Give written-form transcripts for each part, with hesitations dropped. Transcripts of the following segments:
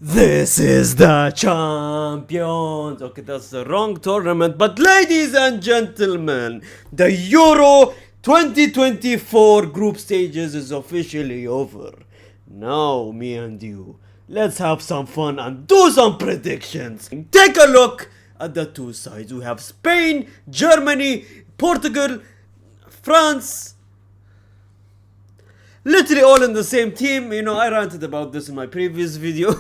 This is the champions. Okay, that's the wrong tournament. But ladies and gentlemen, the Euro 2024 group stages is officially over. Now, me and you, let's have some fun and do some predictions. Take a look at the two sides. We have Spain, Germany, Portugal, France. Literally all in the same team. You know, I ranted about this in my previous video.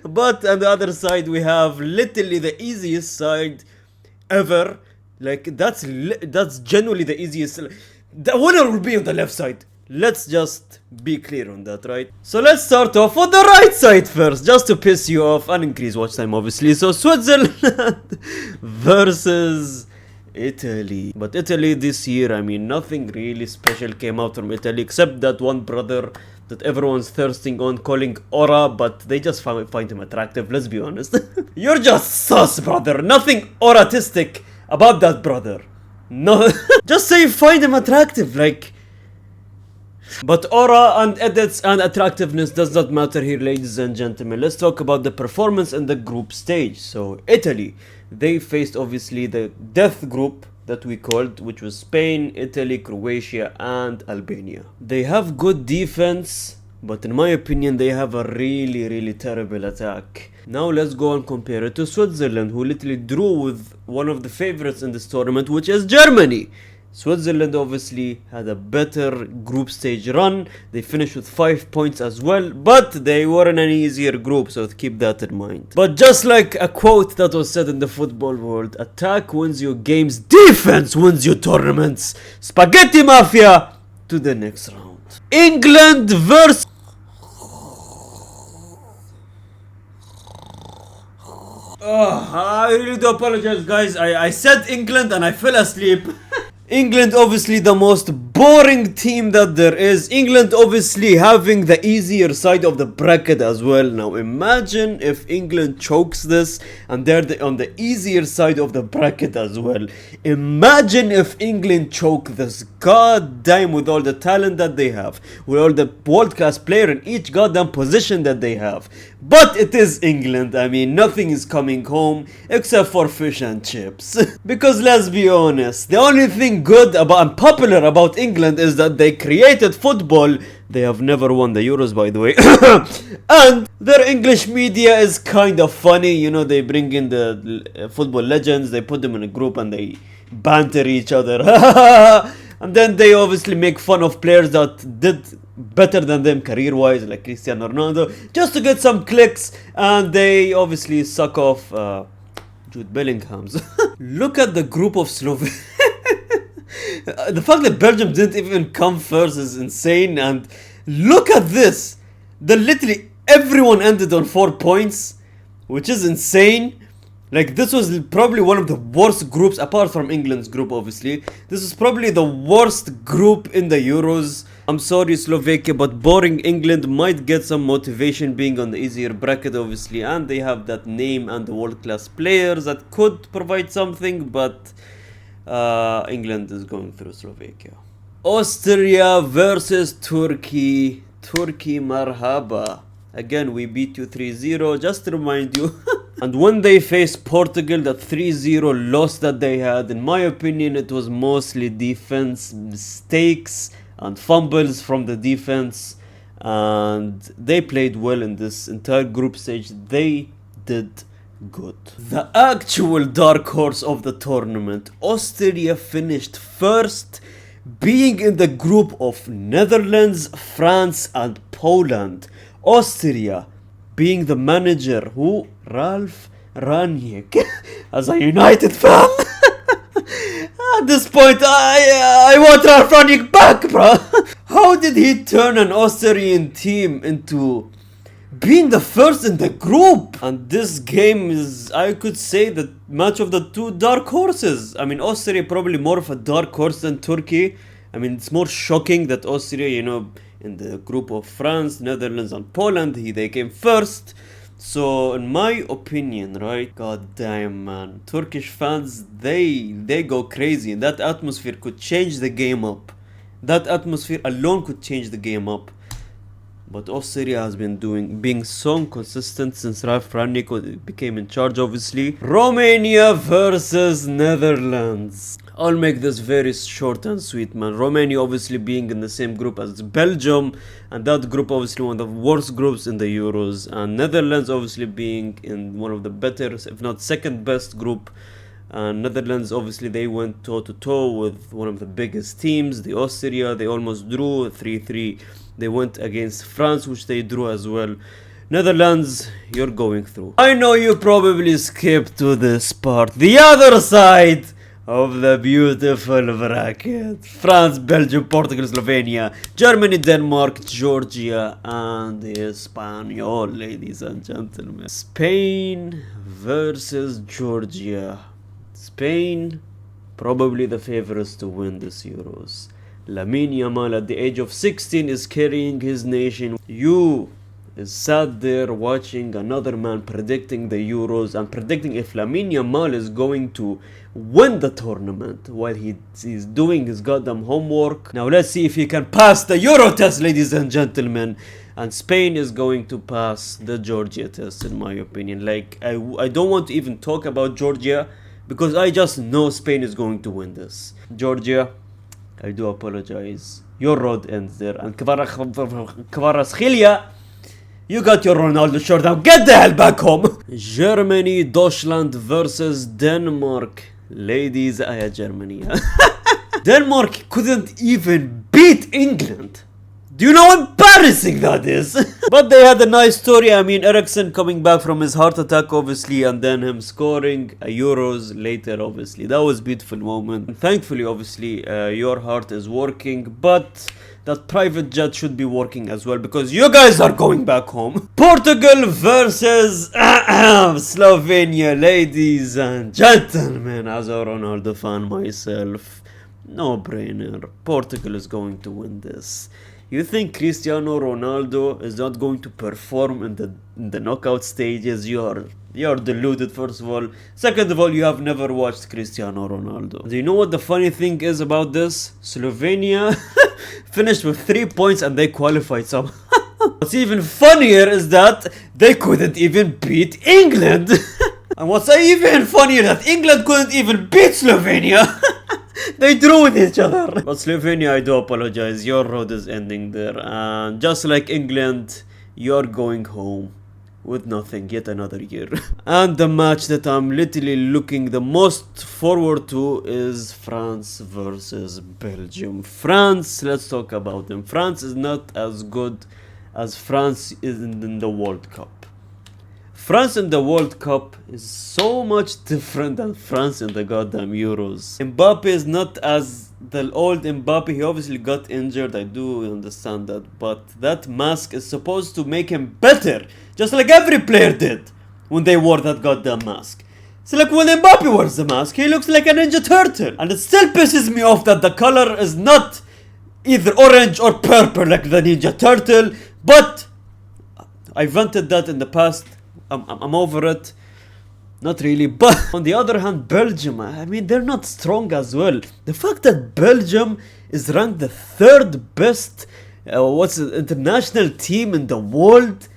But on the other side, we have literally the easiest side ever. Like, that's genuinely the easiest. The winner will be on the left side. Let's just be clear on that, right? So let's start off with the right side first, just to piss you off and increase watch time, obviously. So Switzerland versus Italy. But Italy this year, I mean, nothing really special came out from Italy except that one brother that everyone's thirsting on, calling Ora, but they just find him attractive, let's be honest. You're just sus, brother. Nothing auratistic about that brother. No, just say find him attractive, like. But aura and edits and attractiveness does not matter here, ladies and gentlemen. Let's talk about the performance in the group stage. So Italy, they faced obviously the death group that we called, which was Spain, Italy, Croatia and Albania. They have good defense, but in my opinion they have a really terrible attack. Now let's go and compare it to Switzerland, who literally drew with one of the favorites in this tournament, which is Germany. Switzerland obviously had a better group stage run. They finished with 5 points as well, but they were in an easier group, so keep that in mind. But just like a quote that was said in the football world, attack wins you games, defense wins you tournaments. Spaghetti Mafia to the next round. England versus... I really do apologize, guys. I said England and I fell asleep. England obviously the most boring team that there is. England obviously having the easier side of the bracket as well. Now imagine if England chokes this and they're on the easier side of the bracket as well. Imagine if England choke this. God damn, with all the talent that they have, with all the world class player in each goddamn position that they have. But it is England. I mean, nothing is coming home except for fish and chips. Because let's be honest, the only thing good about and popular about England is that they created football. They have never won the Euros, by the way. And their English media is kind of funny. You know, they bring in the football legends, they put them in a group and they banter each other. And then they obviously make fun of players that did better than them career-wise, like Cristiano Ronaldo, just to get some clicks. And they obviously suck off Jude Bellingham's. Look at the group of Slovakia. The fact that Belgium didn't even come first is insane. And look at this. Literally everyone ended on 4 points, which is insane. Like, this was probably one of the worst groups, apart from England's group, obviously. This is probably the worst group in the Euros. I'm sorry, Slovakia, but boring England might get some motivation being on the easier bracket, obviously. And they have that name and the world-class players that could provide something, but England is going through Slovakia. Austria versus Turkey. Turkey marhaba. Again, we beat you 3-0, just to remind you. And when they faced Portugal, that 3-0 loss that they had, in my opinion, it was mostly defense mistakes and fumbles from the defense. And they played well in this entire group stage. They did good. The actual dark horse of the tournament, Austria finished first, being in the group of Netherlands, France and Poland. Austria being the manager, who? Ralf Rangnick. As a United fan, at this point I want Ralf Rangnick back, bro. How did he turn an Austrian team into being the first in the group? And this game is, I could say, the match of the two dark horses. I mean, Austria probably more of a dark horse than Turkey. I mean, it's more shocking that Austria, you know, in the group of France, Netherlands and Poland, they came first. So in my opinion, right, god damn, man, Turkish fans, they go crazy, and that atmosphere could change the game up. That atmosphere alone could change the game up. But Austria has been being so consistent since Ralf Rangnick became in charge, obviously. Romania versus Netherlands. I'll make this very short and sweet, man. Romania obviously being in the same group as Belgium, and that group obviously one of the worst groups in the Euros, and Netherlands obviously being in one of the better, if not second best group. And Netherlands obviously they went toe to toe with one of the biggest teams, the Austria. They almost drew 3-3. They went against France, which they drew as well. Netherlands, you're going through. I know you probably skipped to this part. The other side of the beautiful bracket. France, Belgium, Portugal, Slovenia, Germany, Denmark, Georgia, and Espanyol, ladies and gentlemen. Spain versus Georgia. Spain, probably the favorites to win this Euros. Lamine Yamal at the age of 16 is carrying his nation. You is sat there watching another man predicting the Euros and predicting if Lamine Yamal is going to win the tournament while he's doing his goddamn homework. Now let's see if he can pass the Euro test, ladies and gentlemen. And Spain is going to pass the Georgia test, in my opinion. Like, I don't want to even talk about Georgia, because I just know Spain is going to win this. Georgia, I do apologize. Your road ends there. And Kvaratskhelia, you got your Ronaldo shirt now. Get the hell back home. Germany, Deutschland versus Denmark. Ladies, I had Germany. Denmark couldn't even beat England. Do you know how embarrassing that is? But they had a nice story. I mean, Eriksen coming back from his heart attack, obviously, and then him scoring a Euros later, obviously. That was a beautiful moment. And thankfully, obviously, your heart is working, but that private jet should be working as well, because you guys are going back home. Portugal versus Slovenia, ladies and gentlemen. As a Ronaldo fan myself, no brainer. Portugal is going to win this. You think Cristiano Ronaldo is not going to perform in the knockout stages? You're deluded, first of all. Second of all, you have never watched Cristiano Ronaldo. Do you know what the funny thing is about this? Slovenia finished with 3 points and they qualified somehow. What's even funnier is that they couldn't even beat England. And what's even funnier, that England couldn't even beat Slovenia. They drew with each other. But Slovenia, I do apologize. Your road is ending there. And just like England, you're going home with nothing yet another year. And the match that I'm literally looking the most forward to is France versus Belgium. France, let's talk about them. France is not as good as France is in the World Cup. France in the World Cup is so much different than France in the goddamn Euros. Mbappe is not as the old Mbappe. He obviously got injured, I do understand that, but that mask is supposed to make him better, just like every player did when they wore that goddamn mask. So like when Mbappe wears the mask, he looks like a Ninja Turtle, and it still pisses me off that the color is not either orange or purple like the Ninja Turtle, but I vented that in the past. I'm over it. Not really, but on the other hand, Belgium, I mean, they're not strong as well. The fact that Belgium is ranked the third best international team in the world.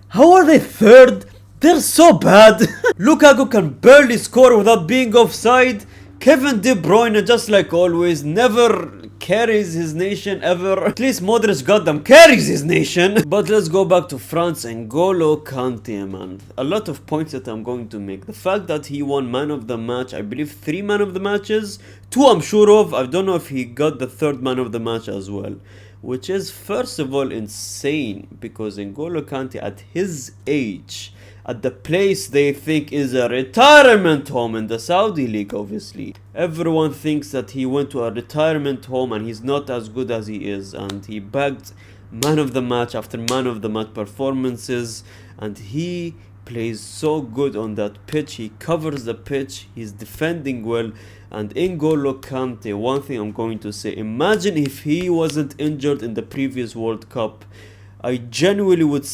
How are they third? They're so bad. Lukaku can barely score without being offside. Kevin De Bruyne, just like always, never carries his nation ever. At least Modric goddamn carries his nation. But let's go back to France and N'Golo Kante, man. A lot of points that I'm going to make. The fact that he won man of the match, I believe 3 man of the matches. 2 I'm sure of. I don't know if he got the 3rd man of the match as well. Which is first of all insane, because N'Golo Kante at his age, at the place they think is a retirement home in the Saudi League, obviously. Everyone thinks that he went to a retirement home and he's not as good as he is, and he bagged man of the match after man of the match performances, and he plays so good on that pitch. He covers the pitch, he's defending well. And N'Golo Kante, one thing I'm going to say, imagine if he wasn't injured in the previous World Cup. I genuinely would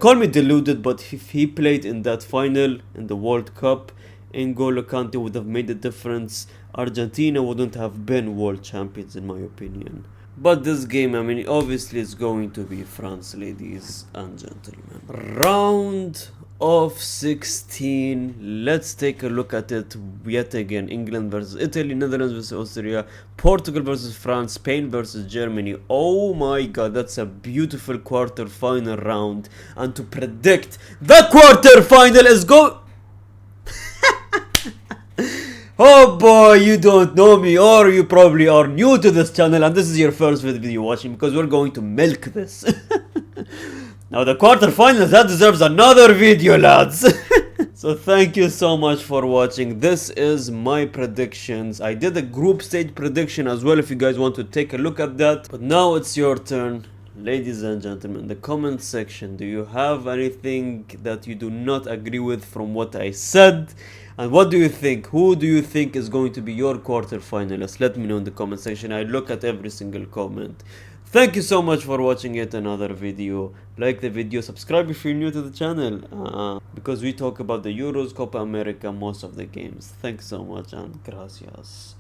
call me deluded, but if he played in that final in the World Cup, N'Golo Kante would have made a difference. Argentina wouldn't have been world champions, in my opinion. But this game, I mean, obviously it's going to be France, ladies and gentlemen. Round of 16. Let's take a look at it yet again. England versus Italy, Netherlands versus Austria, Portugal versus France, Spain versus Germany. Oh my god, that's a beautiful quarter-final round. And to predict the quarter-final is Oh boy, you don't know me, or you probably are new to this channel and this is your first video you're watching, because we're going to milk this. Now the quarterfinals, that deserves another video, lads. So thank you so much for watching. This is my predictions. I did a group stage prediction as well if you guys want to take a look at that. But now it's your turn. Ladies and gentlemen, the comment section, do you have anything that you do not agree with from what I said? And what do you think? Who do you think is going to be your quarterfinalist? Let me know in the comment section. I look at every single comment. Thank you so much for watching yet another video. Like the video, subscribe if you're new to the channel. Because we talk about the Euros, Copa America, most of the games. Thanks so much and gracias.